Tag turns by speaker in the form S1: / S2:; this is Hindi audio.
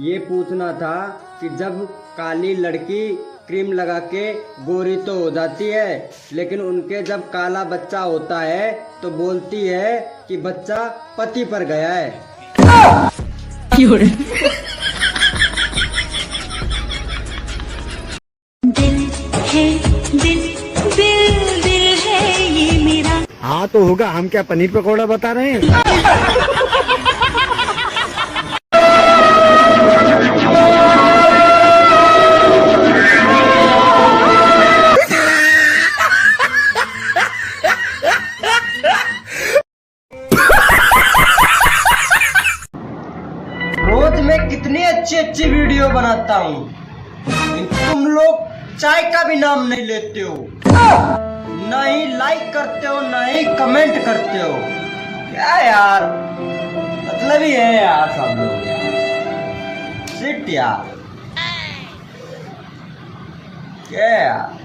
S1: ये पूछना था कि जब काली लड़की क्रीम लगा के गोरी तो हो जाती है, लेकिन उनके जब काला बच्चा होता है तो बोलती है कि बच्चा पति पर गया है।
S2: दिल है दिल दिल दिल है ये मेरा।
S3: हाँ तो होगा, हम क्या पनीर पकौड़ा बता रहे हैं।
S1: रोज मैं कितनी अच्छी अच्छी वीडियो बनाता हूँ, तुम लोग चाय का भी नाम नहीं लेते हो, ना ही लाइक करते हो, ना ही कमेंट करते हो। क्या यार, मतलब ही है यार सब लोग यार, शिट यार, क्या यार।